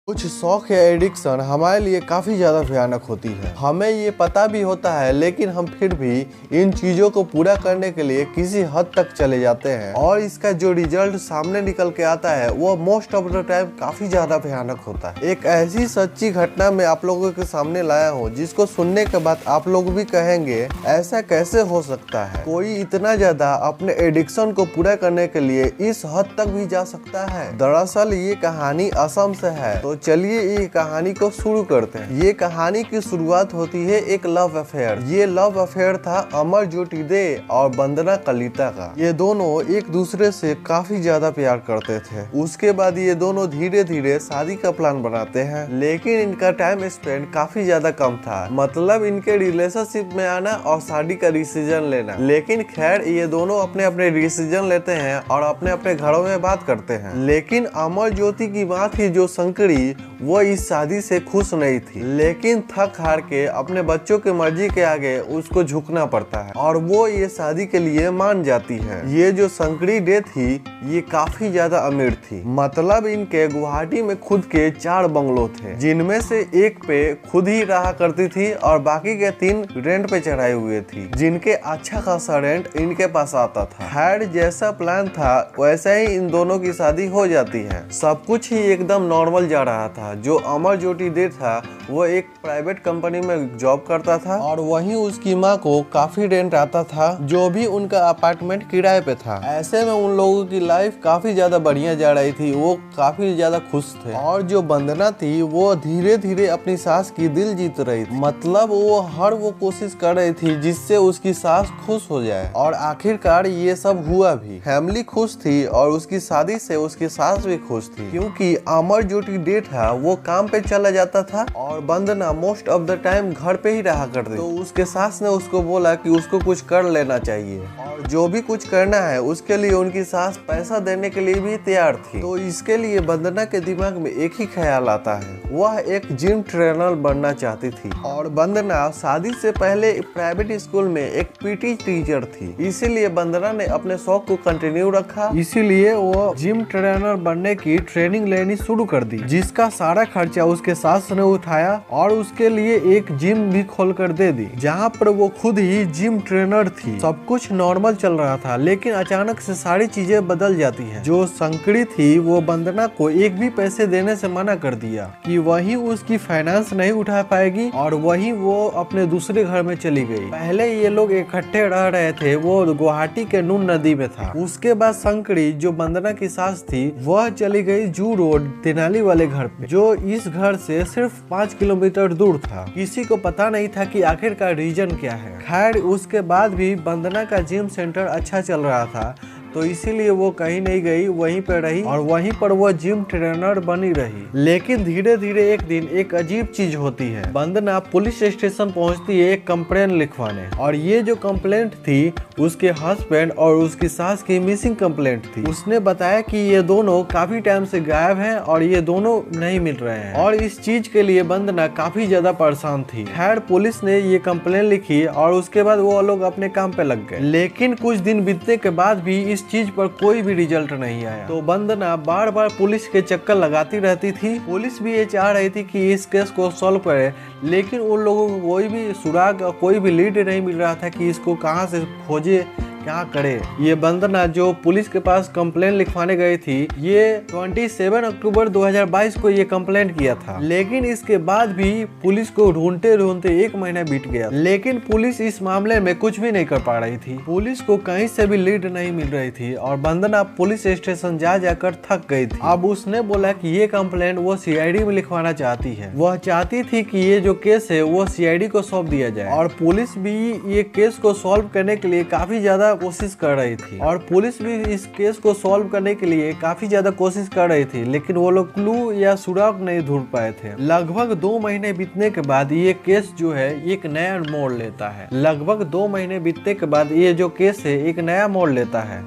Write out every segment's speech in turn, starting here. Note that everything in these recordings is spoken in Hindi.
कुछ शौक या एडिक्शन हमारे लिए काफी ज्यादा भयानक होती है। हमें ये पता भी होता है, लेकिन हम फिर भी इन चीजों को पूरा करने के लिए किसी हद तक चले जाते हैं और इसका जो रिजल्ट सामने निकल के आता है वो मोस्ट ऑफ द टाइम काफी ज्यादा भयानक होता है। एक ऐसी सच्ची घटना मैं आप लोगों के सामने लाया हूँ जिसको सुनने के बाद आप लोग भी कहेंगे ऐसा कैसे हो सकता है, कोई इतना ज्यादा अपने एडिक्शन को पूरा करने के लिए इस हद तक भी जा सकता है। दरअसल ये कहानी असम से है, तो चलिए ये कहानी को शुरू करते हैं। ये कहानी की शुरुआत होती है एक लव अफेयर। ये लव अफेयर था अमरज्योति दे और वंदना कलिता का। ये दोनों एक दूसरे से काफी ज्यादा प्यार करते थे। उसके बाद ये दोनों धीरे धीरे शादी का प्लान बनाते हैं, लेकिन इनका टाइम स्पेंड काफी ज्यादा कम था। मतलब इनके रिलेशनशिप में आना और शादी का डिसीजन लेना। लेकिन खैर ये दोनों अपने अपने डिसीजन लेते हैं और अपने अपने घरों में बात करते हैं। लेकिन अमरज्योति की माँ थी जो शंकरी, वो इस शादी से खुश नहीं थी, लेकिन थक हार के अपने बच्चों की मर्जी के आगे उसको झुकना पड़ता है और वो ये शादी के लिए मान जाती है। ये जो शंकरी डे थी ये काफी ज्यादा अमीर थी। मतलब इनके गुवाहाटी में खुद के 4 बंगलो थे, जिनमें से एक पे खुद ही रहा करती थी और बाकी के 3 रेंट पे चढ़ाई हुए थी, जिनके अच्छा खासा रेंट इनके पास आता था। खैर जैसा प्लान था वैसा ही इन दोनों की शादी हो जाती है। सब कुछ ही एकदम नॉर्मल जा रहा था। जो अमरज्योति दे था वो एक प्राइवेट कंपनी में जॉब करता था और वहीं उसकी माँ को काफी रेंट आता था, जो भी उनका अपार्टमेंट किराए पे था। ऐसे में उन लोगों की लाइफ काफी ज्यादा बढ़िया जा रही थी, वो काफी ज्यादा खुश थे। और जो वंदना थी वो धीरे धीरे अपनी सास की दिल जीत रही थी। मतलब वो कोशिश कर रही थी जिससे उसकी सास खुश हो जाए और आखिरकार ये सब हुआ भी। फैमिली खुश थी और उसकी शादी से उसकी सास भी खुश थी, क्योंकि अमरज्योति डे था वो काम पे चला जाता था और वंदना मोस्ट ऑफ द टाइम घर पे ही रहा करती। तो उसके सास ने उसको बोला कि उसको कुछ कर लेना चाहिए और जो भी कुछ करना है उसके लिए उनकी सास पैसा देने के लिए भी तैयार थी। तो इसके लिए वंदना के दिमाग में एक ही ख्याल आता है, वह एक जिम ट्रेनर बनना चाहती थी। और वंदना शादी से पहले प्राइवेट स्कूल में एक पीटी टीचर थी, इसीलिए वंदना ने अपने शौक को कंटिन्यू रखा। इसीलिए वो जिम ट्रेनर बनने की ट्रेनिंग लेनी शुरू कर दी, जिसका सारा खर्चा उसके सास ने उठाया और उसके लिए एक जिम भी खोल कर दे दी, जहाँ पर वो खुद ही जिम ट्रेनर थी। सब कुछ नॉर्मल चल रहा था, लेकिन अचानक से सारी चीजें बदल जाती हैं। जो शंकरी थी वो वंदना को एक भी पैसे देने से मना कर दिया कि वही उसकी फाइनेंस नहीं उठा पाएगी और वही वो अपने दूसरे घर में चली गई। पहले ये लोग इकट्ठे रह रहे थे, वो गुवाहाटी के नून नदी में था। उसके बाद शंकरी जो वंदना की सास थी वह चली गई जू रोड तेनाली वाले घर पे, जो इस घर से सिर्फ 5 किलोमीटर दूर था। किसी को पता नहीं था कि आखिर का रीजन क्या है। खैर उसके बाद भी वंदना का जिम सेंटर अच्छा चल रहा था, तो इसीलिए वो कहीं नहीं गई, वहीं पर रही और वहीं पर वो जिम ट्रेनर बनी रही। लेकिन धीरे धीरे एक दिन एक अजीब चीज होती है। वंदना पुलिस स्टेशन पहुंचती है एक कंप्लेंट लिखवाने, और ये जो कंप्लेंट थी उसके हस्बैंड और उसकी सास की मिसिंग कंप्लेंट थी। उसने बताया कि ये दोनों काफी टाइम से गायब हैं और ये दोनों नहीं मिल रहे हैं, और इस चीज के लिए वंदना काफी ज्यादा परेशान थी। खैर पुलिस ने ये कंप्लेंट लिखी और उसके बाद वो लोग अपने काम पे लग गए। लेकिन कुछ दिन बीतने के बाद भी इस चीज पर कोई भी रिजल्ट नहीं आया। तो वंदना बार बार पुलिस के चक्कर लगाती रहती थी। पुलिस भी ये चाह रही थी कि इस केस को सॉल्व करे, लेकिन उन लोगों को कोई भी सुराग, कोई भी लीड नहीं मिल रहा था कि इसको कहां से खोजे, क्या करे। ये वंदना जो पुलिस के पास कंप्लेंट लिखवाने गई थी, ये 27 अक्टूबर 2022 को ये कंप्लेंट किया था। लेकिन इसके बाद भी पुलिस को ढूंढते ढूंढते 1 महीना बीत गया, लेकिन पुलिस इस मामले में कुछ भी नहीं कर पा रही थी। पुलिस को कहीं से भी लीड नहीं मिल रही थी और वंदना पुलिस स्टेशन जा जाकर थक गई थी। अब उसने बोला कि ये कंप्लेंट वो सीआईडी में लिखवाना चाहती है। वह चाहती थी कि ये जो केस है वो सीआईडी को सौंप दिया जाए, और पुलिस भी ये केस को सॉल्व करने के लिए काफी ज्यादा कोशिश कर रही थी। और पुलिस भी इस केस को सॉल्व करने के लिए काफी ज्यादा कोशिश कर रही थी, लेकिन वो लोग क्लू या सुराग नहीं ढूंढ पाए थे। लगभग 2 महीने बीतने के बाद ये केस जो है एक नया मोड़ लेता है। लगभग 2 महीने बीतने के बाद ये जो केस है एक नया मोड़ लेता है।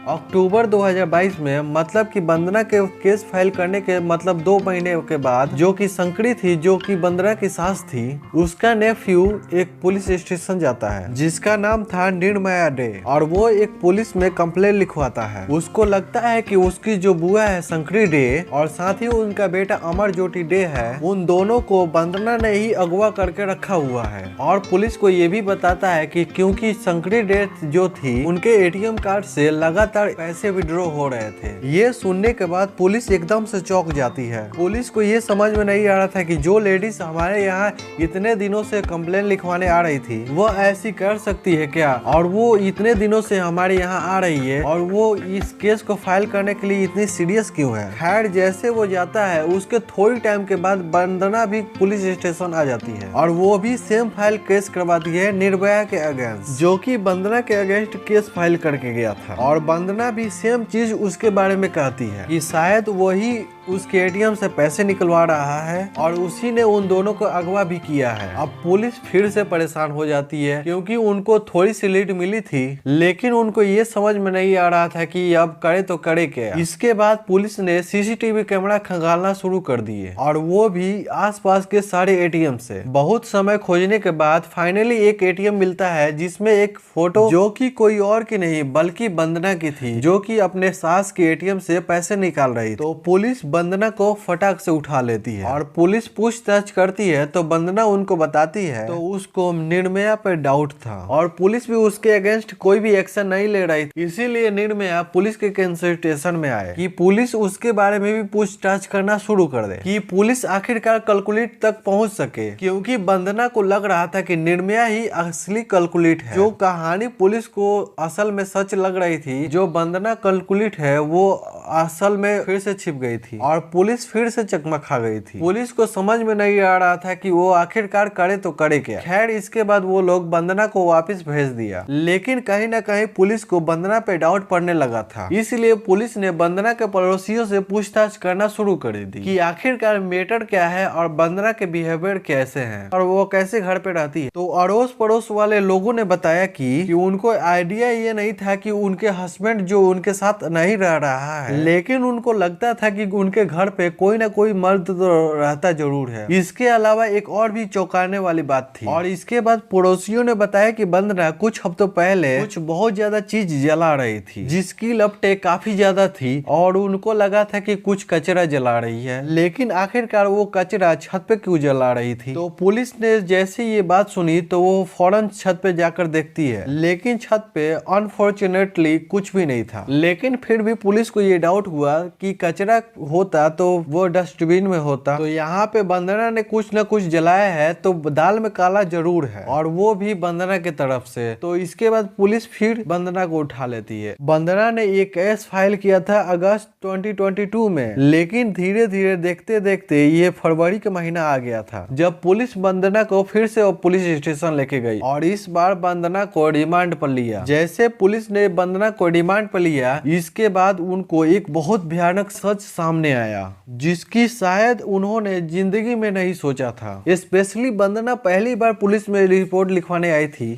अक्टूबर 2022 में, मतलब कि वंदना के केस फाइल करने के 2 महीने के बाद, जो कि संकरी थी, जो कि वंदना की सास थी, उसका नेफ्यू एक पुलिस स्टेशन जाता है जिसका नाम था निर्मया डे, और वो एक पुलिस में कंप्लेंट लिखवाता है। उसको लगता है कि उसकी जो बुआ है संकरी डे और साथ ही उनका बेटा अमर ज्योति डे है, उन दोनों को वंदना ने ही अगवा करके रखा हुआ है। और पुलिस को ये भी बताता है कि क्योंकि संकरी डे जो थी, उनके एटीएम कार्ड से लगातार पैसे विड्रॉ हो रहे थे। ये सुनने के बाद पुलिस एकदम से चौंक जाती है। पुलिस को ये समझ में नहीं आ रहा था कि जो लेडीज हमारे यहाँ इतने दिनों से कंप्लेन लिखवाने आ रही थी, वो ऐसी कर सकती है क्या, और वो इतने दिनों से हमारे यहाँ आ रही है और वो इस केस को फाइल करने के लिए इतनी सीरियस क्यों है। खैर, जैसे वो जाता है उसके थोड़ी टाइम के बाद वंदना भी पुलिस स्टेशन आ जाती है और वो भी सेम फाइल केस करवाती है निर्भया के अगेंस्ट, जो कि वंदना के अगेंस्ट केस फाइल करके गया था। और वंदना भी सेम चीज उसके बारे में कहती है कि शायद वही उसके एटीएम से पैसे निकलवा रहा है और उसी ने उन दोनों को अगवा भी किया है। अब पुलिस फिर से परेशान हो जाती है क्योंकि उनको थोड़ी सी लीड मिली थी, लेकिन उनको ये समझ में नहीं आ रहा था कि अब करे तो करे क्या। इसके बाद पुलिस ने सीसीटीवी कैमरा खंगालना शुरू कर दिए और वो भी आसपास के सारे एटीएम से। बहुत समय खोजने के बाद फाइनली एक एटीएम मिलता है जिसमें एक फोटो, जो कि कोई और की नहीं बल्कि वंदना की थी, जो कि अपने सास के एटीएम से पैसे निकाल रही थी। तो पुलिस वंदना को फटाक से उठा लेती है और पुलिस पूछताछ करती है तो वंदना उनको बताती है तो उसको निर्मया पर डाउट था और पुलिस भी उसके अगेंस्ट कोई भी एक्शन नहीं ले रही थी। इसीलिए निर्मया पुलिस के कंसल्टेशन में आए कि पुलिस उसके बारे में भी पूछताछ करना शुरू कर दे, कि पुलिस आखिरकार कैलकुलेट तक पहुंच सके, क्योंकि वंदना को लग रहा था कि निर्मया ही असली कैलकुलेट है। जो कहानी पुलिस को असल में सच लग रही थी, जो वंदना कैलकुलेट है, वो असल में फिर से छिप गई थी और पुलिस फिर से चकमा खा गई थी। पुलिस को समझ में नहीं आ रहा था कि वो आखिरकार करे तो करे क्या। खैर, इसके बाद वो लोग वंदना को वापस भेज दिया, लेकिन कहीं ना कहीं पुलिस को वंदना पे डाउट पड़ने लगा था। इसलिए पुलिस ने वंदना के पड़ोसियों से पूछताछ करना शुरू कर दी कि आखिरकार मैटर क्या है और वंदना के बिहेवियर कैसे हैं और वो कैसे घर पे रहती है। तो अड़ोस पड़ोस वाले लोगों ने बताया कि उनको आइडिया ये नहीं था कि उनके हस्बैंड जो उनके साथ नहीं रह रहा है, लेकिन उनको लगता था कि उनके घर पे कोई ना कोई मर्द तो रहता जरूर है। इसके अलावा एक और भी चौंकाने वाली बात थी। और इसके बाद पड़ोसियों ने बताया कि वंदना कुछ हफ्तों पहले कुछ बहुत ज्यादा चीज जला रही थी, जिसकी लपटें काफी ज्यादा थी और उनको लगा था कि कुछ कचरा जला रही है, लेकिन आखिरकार वो कचरा छत पे क्यों जला रही थी। तो पुलिस ने जैसे ये बात सुनी तो वो फौरन छत पे जाकर देखती है, लेकिन छत पे अनफॉर्चुनेटली कुछ भी नहीं था। लेकिन फिर भी पुलिस को ये डाउट हुआ कि कचरा होता तो वो डस्टबिन में होता, तो यहाँ पे वंदना ने कुछ न कुछ जलाया है, तो दाल में काला जरूर है और वो भी वंदना की तरफ से। तो इसके बाद पुलिस फिर वंदना को उठा लेती है। वंदना ने एक केस फाइल किया था अगस्त 2022 में, लेकिन धीरे धीरे देखते देखते ये फरवरी का महीना आ गया था, जब पुलिस वंदना को फिर से पुलिस स्टेशन लेके गई और इस बार वंदना को रिमांड पर लिया। जैसे पुलिस ने वंदना को रिमांड पर लिया, इसके बाद उनको एक बहुत भयानक सच सामने आया जिसकी शायद उन्होंने जिंदगी में नहीं सोचा था। स्पेशली वंदना पहली बार पुलिस में रिपोर्ट लिखवाने आई थी।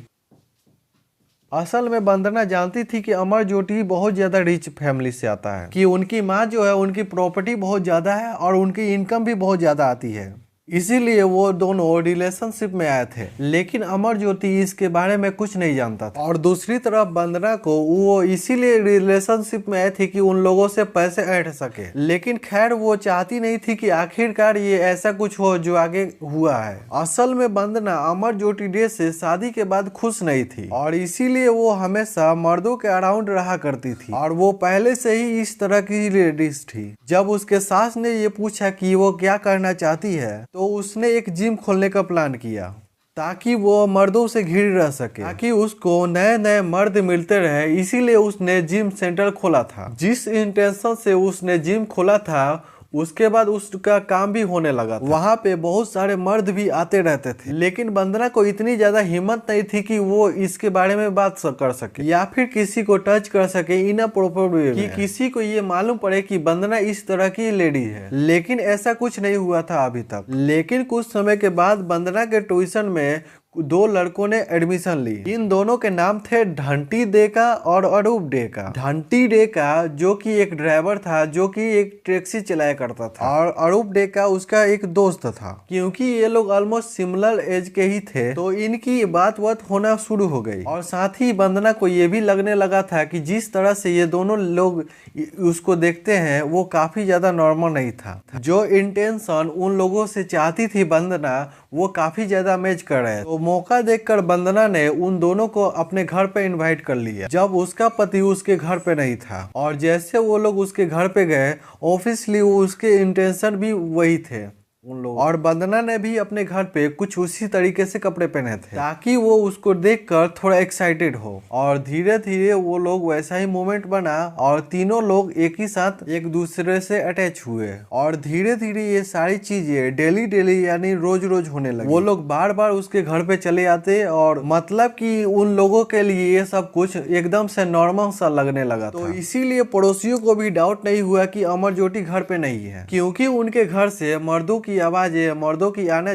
असल में वंदना जानती थी कि अमर ज्योति बहुत ज्यादा रिच फैमिली से आता है, कि उनकी माँ जो है उनकी प्रॉपर्टी बहुत ज्यादा है और उनकी इनकम भी बहुत ज्यादा आती है, इसीलिए वो दोनों रिलेशनशिप में आए थे। लेकिन अमर ज्योति इसके बारे में कुछ नहीं जानता था और दूसरी तरफ वंदना को वो इसीलिए रिलेशनशिप में आए थे कि उन लोगों से पैसे ऐंठ सके। लेकिन खैर, वो चाहती नहीं थी कि आखिरकार ये ऐसा कुछ हो जो आगे हुआ है। असल में वंदना अमर ज्योति डे से शादी के बाद खुश नहीं थी और इसीलिए वो हमेशा मर्दों के अराउंड रहा करती थी और वो पहले से ही इस तरह की लेडीज थी। जब उसके सास ने ये पूछा कि वो क्या करना चाहती है, तो उसने एक जिम खोलने का प्लान किया ताकि वो मर्दों से घिर रह सके, ताकि उसको नए नए मर्द मिलते रहे। इसीलिए उसने जिम सेंटर खोला था। जिस इंटेंशन से उसने जिम खोला था, उसके बाद उसका काम भी होने लगा था। वहाँ पे बहुत सारे मर्द भी आते रहते थे, लेकिन वंदना को इतनी ज्यादा हिम्मत नहीं थी कि वो इसके बारे में बात कर सके या फिर किसी को टच कर सके इन अप्रोप्रिएट वे में, कि किसी को ये मालूम पड़े कि वंदना इस तरह की लेडी है। लेकिन ऐसा कुछ नहीं हुआ था अभी तक। लेकिन कुछ समय के बाद वंदना के ट्यूशन में दो लड़कों ने एडमिशन ली। इन दोनों के नाम थे ढंटी डेका और अरूप डेका। ढंटी डेका जो कि एक ड्राइवर था, जो कि एक टैक्सी चलाया करता था, और अरूप डेका उसका एक दोस्त था। क्योंकि ये लोग ऑलमोस्ट सिमिलर एज के ही थे, तो इनकी बात होना शुरू हो गई। और साथ ही वंदना को ये भी लगने लगा था कि जिस तरह से ये दोनों लोग उसको देखते हैं वो काफी ज्यादा नॉर्मल नहीं था। जो इंटेंशन उन लोगों से चाहती थी वंदना, वो काफी ज्यादा मैच कर रहे हैं। तो मौका देखकर वंदना ने उन दोनों को अपने घर पे इनवाइट कर लिया, जब उसका पति उसके घर पे नहीं था। और जैसे वो लोग उसके घर पे गए, ऑब्वियसली वो उसके इंटेंशन भी वही थे उन लोग। और वंदना ने भी अपने घर पे कुछ उसी तरीके से कपड़े पहने थे, ताकि वो उसको देखकर थोड़ा एक्साइटेड हो। और धीरे धीरे वो लोग वैसा ही मोमेंट बना और तीनों लोग एक ही साथ एक दूसरे से अटैच हुए। और धीरे धीरे ये सारी चीजें डेली यानी रोज रोज होने लगी। वो लोग बार बार उसके घर पे चले आते, और मतलब कि उन लोगों के लिए ये सब कुछ एकदम से नॉर्मल सा लगने लगा था। तो इसीलिए पड़ोसियों को भी डाउट नहीं हुआ कि अमरज्योति घर पे नहीं है, क्योंकि उनके घर से मर्दों की आवाजें, मर्दों की आना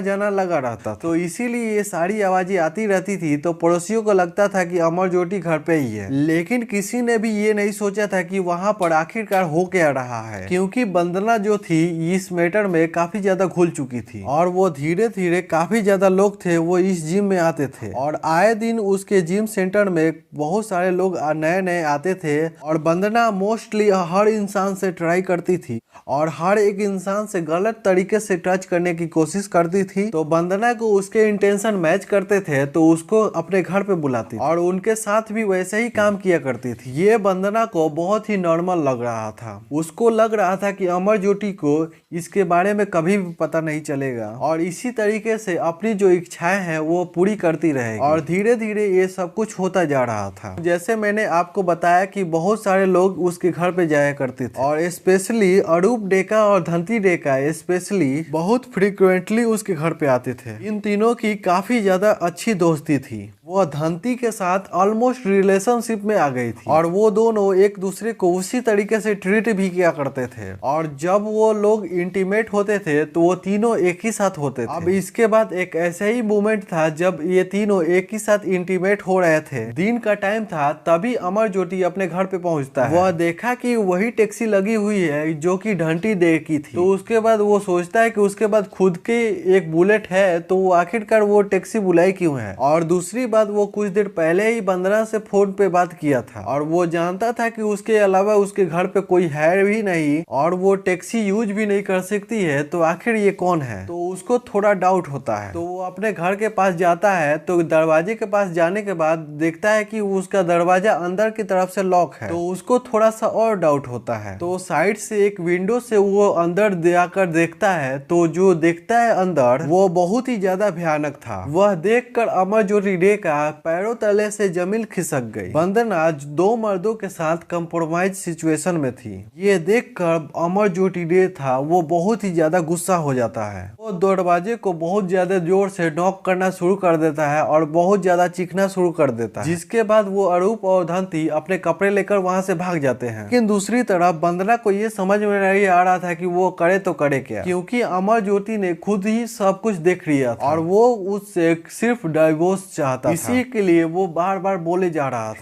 जाना लगा रहता। तो इसीलिए ये सारी आवाजें आती रहती थी, तो पड़ोसियों को लगता था कि अमरज्योति घर पे ही है। लेकिन किसी ने भी ये नहीं सोचा था कि वहां पर आखिरकार हो क्या रहा है, क्योंकि वंदना जो थी इस मैटर में काफी ज्यादा घुल चुकी थी। और वो धीरे धीरे काफी ज्यादा लोग थे वो इस जिम में आते थे, और आए दिन उसके जिम सेंटर में बहुत सारे लोग नए नए आते थे। और वंदना मोस्टली हर इंसान से ट्राई करती थी, और हर एक इंसान से गलत तरीके से टच करने की कोशिश करती थी। तो वंदना को उसके इंटेंशन मैच करते थे, तो उसको अपने घर पे बुलाती और उनके साथ भी वैसे ही काम किया करती थी। ये वंदना को बहुत ही नॉर्मल लग रहा था। उसको लग रहा था कि अमरज्योति को इसके बारे में कभी भी पता नहीं चलेगा, और इसी तरीके से अपनी जो इच्छाएं हैं वो पूरी करती रहेगी। और धीरे धीरे ये सब कुछ होता जा रहा था। जैसे मैंने आपको बताया कि बहुत सारे लोग उसके घर पे जाया करते थे, और स्पेशली अरूप डेका और धंती डेका स्पेशली बहुत फ्रीक्वेंटली उसके घर पे आते थे। इन तीनों की काफी ज्यादा अच्छी दोस्ती थी। वो धंती के साथ ऑलमोस्ट रिलेशनशिप में आ गई थी, और वो दोनों एक दूसरे को उसी तरीके से ट्रीट भी किया करते थे। और जब वो लोग इंटीमेट होते थे तो वो तीनों एक ही साथ होते थे। अब इसके बाद एक ऐसे ही मोमेंट था जब ये तीनों एक ही साथ इंटीमेट हो रहे थे। दिन का टाइम था, तभी अमरज्योति अपने घर पे पहुंचता है। वह देखा कि वही टैक्सी लगी हुई है जो कि ढंटी दे की थी। तो उसके बाद वो सोचता है कि उसके बाद खुद के एक बुलेट है, तो वो आखिरकार वो टैक्सी बुलाई क्यों है। और दूसरी बात, वो कुछ देर पहले ही वंदना से फोन पे बात किया था, और वो जानता था कि उसके अलावा उसके घर पे कोई है भी नहीं, और वो टैक्सी यूज भी नहीं कर सकती है, तो आखिर ये कौन है। तो उसको थोड़ा डाउट होता है। तो वो अपने घर के पास जाता है, तो दरवाजे के पास जाने के बाद देखता है कि उसका दरवाजा अंदर की तरफ से लॉक है। तो उसको थोड़ा सा और डाउट होता है। तो साइड से एक विंडो से वो अंदर जाकर देखता है, तो जो देखता है अंदर वो बहुत ही ज्यादा भयानक था। वह देखकर अमरज्योति डेका पैरों तले से जमीन खिसक गई। वंदना दो मर्दों के साथ कंप्रोमाइज सिचुएशन में थी। ये देखकर अमरज्योति डे था वो बहुत ही ज्यादा गुस्सा हो जाता है। वो दरवाजे को बहुत ज्यादा जोर से नॉक करना शुरू कर देता है और बहुत ज्यादा चीखना शुरू कर देता है, जिसके बाद वो अरूप और धंती अपने कपड़े लेकर वहां से भाग जाते हैं। लेकिन दूसरी तरफ वंदना को ये समझ में नहीं आ रहा था कि वो करे तो करे क्या, क्योंकि अमरज्योति ने खुद ही सब कुछ देख लिया था, और वो उससे सिर्फ डाइवोर्स चाहता था। इसी के लिए वो बार बार बोले जा रहा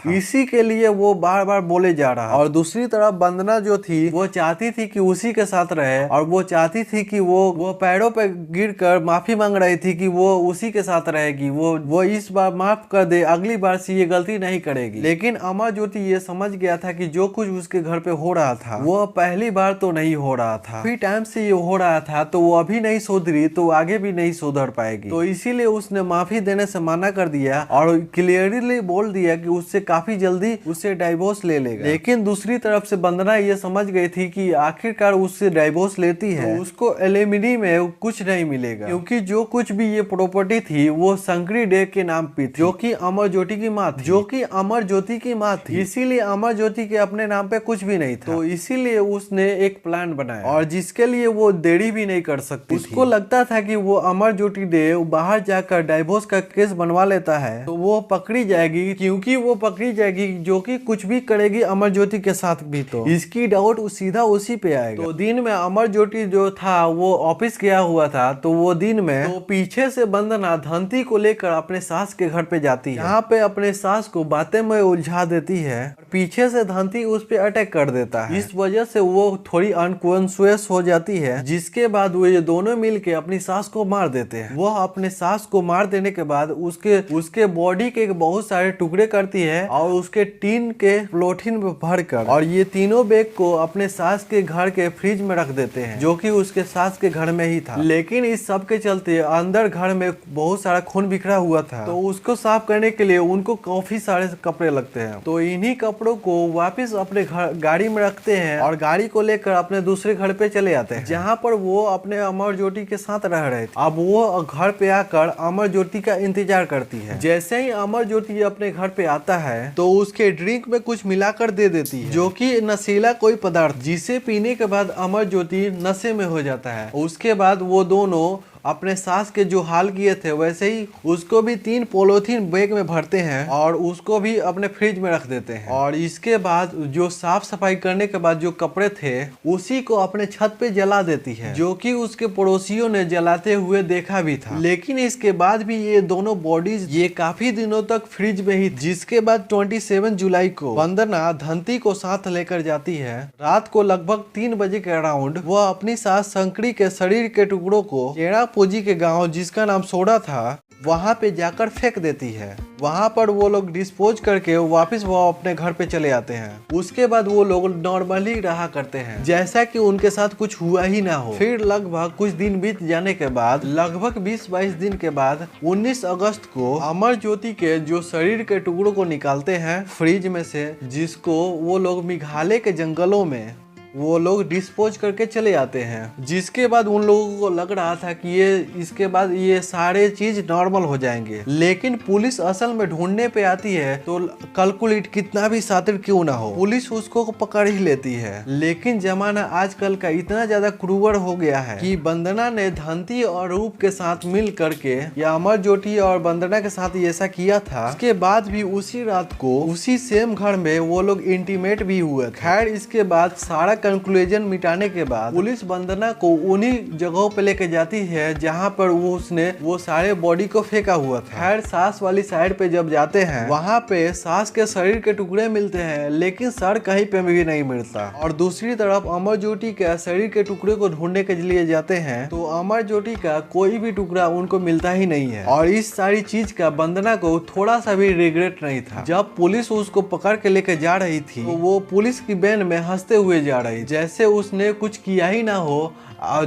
था। और दूसरी तरफ वंदना जो थी वो चाहती थी कि उसी के साथ रहे, और वो चाहती थी कि वो पैरों पे गिरकर माफी मांग रही थी कि वो उसी के साथ रहेगी, वो इस बार माफ कर दे, अगली बार से ये गलती नहीं करेगी। लेकिन अमरज्योति ये समझ गया था कि जो कुछ उसके घर पे हो रहा था वो पहली बार तो नहीं हो रहा था, काफी टाइम से ये हो रहा था, तो वो अभी नहीं सुधरी तो आगे भी नहीं सुधर पाएगी। तो इसीलिए उसने माफी देने से मना कर दिया और क्लियरली बोल दिया कि उससे काफी जल्दी उससे डाइवोर्स ले लेगा। लेकिन दूसरी तरफ से वंदना ये समझ गई थी कि आखिरकार उससे डाइवोर्स लेती है तो उसको एलिमिनी में कुछ नहीं मिलेगा, क्योंकि जो कुछ भी ये प्रॉपर्टी थी वो शंकरी डे के नाम पे थी, जो कि अमरज्योति की माँ थी। इसीलिए अमरज्योति के अपने नाम पे कुछ भी नहीं था। तो इसीलिए उसने एक प्लान बनाया, और जिसके लिए वो देरी भी नहीं कर सकती। उसको लगता था कि वो अमरज्योति डे बाहर जाकर डाइवोर्स का केस बनवा लेता है तो वो पकड़ी जाएगी, क्योंकि वो पकड़ी जाएगी जो कि कुछ भी करेगी अमरज्योति के साथ भी। तो इसकी डाउट सीधा उसी पे आएगा। तो दिन में अमरज्योति जो था वो ऑफिस गया हुआ था, तो वो दिन में तो पीछे से वंदना धंती को लेकर अपने सास के घर पे जाती है। यहाँ पे अपने सास को बातें में उलझा देती है, पीछे से धंती उस पे अटैक कर देता है। इस वजह से वो थोड़ी अनकॉन्शियस हो जाती है, जिसके बाद वो ये दोनों मिलके अपनी सास को मार देते हैं। वो अपने सास को मार देने के बाद उसके बॉडी के बहुत सारे टुकड़े करती है और उसके टीन के पॉलीथीन में भरकर, और ये तीनों बैग को अपने सास के घर के फ्रिज में रख देते हैं, जो कि उसके सास के घर में ही था। लेकिन इस सब के चलते अंदर घर में बहुत सारा खून बिखरा हुआ था, तो उसको साफ करने के लिए उनको काफी सारे कपड़े लगते हैं। तो इन्हीं कपड़ों को वापस अपने घर गाड़ी में रखते हैं और गाड़ी को लेकर अपने दूसरे घर पे चले जाते हैं, जहाँ पर वो अपने अमरज्योति के साथ रह रहे थे। अब वो घर पे आकर अमरज्योति का इंतजार करती है। जैसे ही अमरज्योति अपने घर पे आता है तो उसके ड्रिंक में कुछ मिलाकर दे देती है, जो कि नशीला कोई पदार्थ, जिसे पीने के बाद अमरज्योति नशे में हो जाता है। उसके बाद वो दोनों अपने सास के जो हाल किए थे वैसे ही उसको भी 3 पॉलीथीन बैग में भरते हैं और उसको भी अपने फ्रिज में रख देते हैं। और इसके बाद जो साफ सफाई करने के बाद जो कपड़े थे उसी को अपने छत पे जला देती है, जो कि उसके पड़ोसियों ने जलाते हुए देखा भी था। लेकिन इसके बाद भी ये दोनों बॉडीज ये काफी दिनों तक फ्रिज में ही, जिसके बाद 27 जुलाई को वंदना धंती को साथ लेकर जाती है। रात को लगभग 3 बजे के अराउंड वह अपनी सास शंकरी के शरीर के टुकड़ों को पूजी के गांव, जिसका नाम सोडा था, वहां पे जाकर फेंक देती है। वहां पर वो लोग डिस्पोज करके वापस वो अपने घर पे चले आते हैं। उसके बाद वो लोग नॉर्मली रहा करते हैं, जैसा कि उनके साथ कुछ हुआ ही ना हो। फिर लगभग कुछ दिन बीत जाने के बाद, लगभग 20-22 दिन के बाद 19 अगस्त को अमरज्योति के जो शरीर के टुकड़ों को निकालते हैं फ्रिज में से, जिसको वो लोग मेघालय के जंगलों में वो लोग डिस्पोज करके चले जाते हैं। जिसके बाद उन लोगों को लग रहा था कि इसके बाद ये सारे चीज नॉर्मल हो जाएंगे। लेकिन पुलिस असल में ढूंढने पे आती है तो कैलकुलेट कितना भी शातिर क्यों ना हो, पुलिस उसको पकड़ ही लेती है। लेकिन जमाना आजकल का इतना ज्यादा क्रूर हो गया है कि वंदना ने धंती और रूप के साथ मिल करके या अमरज्योति और वंदना के साथ ऐसा किया था। इसके बाद भी उसी रात को उसी सेम घर में वो लोग इंटीमेट भी हुए। खैर, इसके बाद सारा कंक्लूजन मिटाने के बाद पुलिस वंदना को उन्हीं जगहों पे लेके जाती है जहां पर उसने वो सारे बॉडी को फेंका हुआ था। खैर, सास वाली साइड पे जब जाते हैं वहां पे सास के शरीर के टुकड़े मिलते हैं, लेकिन सर कहीं पे भी नहीं मिलता। और दूसरी तरफ अमरज्योति के शरीर के टुकड़े को ढूंढने के लिए जाते हैं तो अमरज्योति का कोई भी टुकड़ा उनको मिलता ही नहीं है। और इस सारी चीज का वंदना को थोड़ा सा भी रिग्रेट नहीं था। जब पुलिस उसको पकड़ के लेके जा रही थी तो वो पुलिस की बैन में हंसते हुए जा रही, जैसे उसने कुछ किया ही ना हो,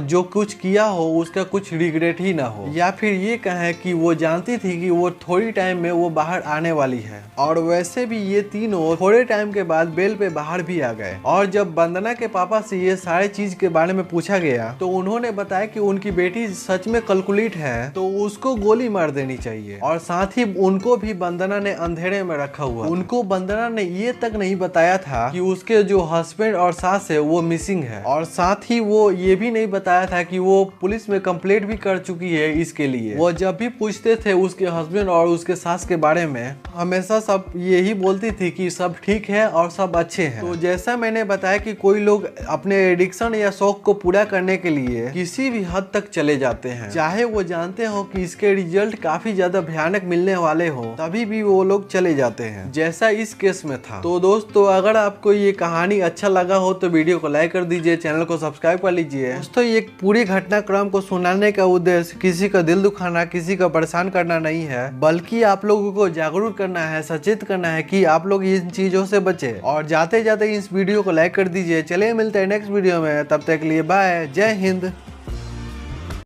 जो कुछ किया हो उसका कुछ रिग्रेट ही ना हो। या फिर ये कहें कि वो जानती थी कि वो थोड़ी टाइम में वो बाहर आने वाली है। और वैसे भी ये तीनों थोड़े टाइम के बाद बेल पे बाहर भी आ गए। और जब वंदना के पापा से ये सारे चीज के बारे में पूछा गया तो उन्होंने बताया कि उनकी बेटी सच में कैलकुलेट है तो उसको गोली मार देनी चाहिए। और साथ ही उनको भी वंदना ने अंधेरे में रखा हुआ। उनको वंदना ने ये तक नहीं बताया था कि उसके जो हस्बैंड और सास है वो मिसिंग है। और साथ ही वो ये भी नहीं बताया था कि वो पुलिस में कंप्लेंट भी कर चुकी है इसके लिए। वो जब भी पूछते थे उसके हस्बैंड और उसके सास के बारे में, हमेशा सब यही बोलती थी कि सब ठीक है और सब अच्छे हैं। तो जैसा मैंने बताया कि कोई लोग अपने एडिक्शन या शौक को पूरा करने के लिए किसी भी हद तक चले जाते हैं, चाहे वो जानते हो कि इसके रिजल्ट काफी ज्यादा भयानक मिलने वाले हो, तभी भी वो लोग चले जाते हैं, जैसा इस केस में था। तो दोस्तों, अगर आपको ये कहानी अच्छा लगा हो तो वीडियो को लाइक कर दीजिए, चैनल को सब्सक्राइब कर लीजिए। दोस्तों, एक पूरी घटनाक्रम को सुनाने का उद्देश्य किसी का दिल दुखाना, किसी का परेशान करना नहीं है, बल्कि आप लोगों को जागरूक करना है, सचेत करना है कि आप लोग इन चीजों से बचे। और जाते जाते इस वीडियो को लाइक कर दीजिए। चलिए मिलते हैं नेक्स्ट वीडियो में, तब तक के लिए बाय, जय हिंद।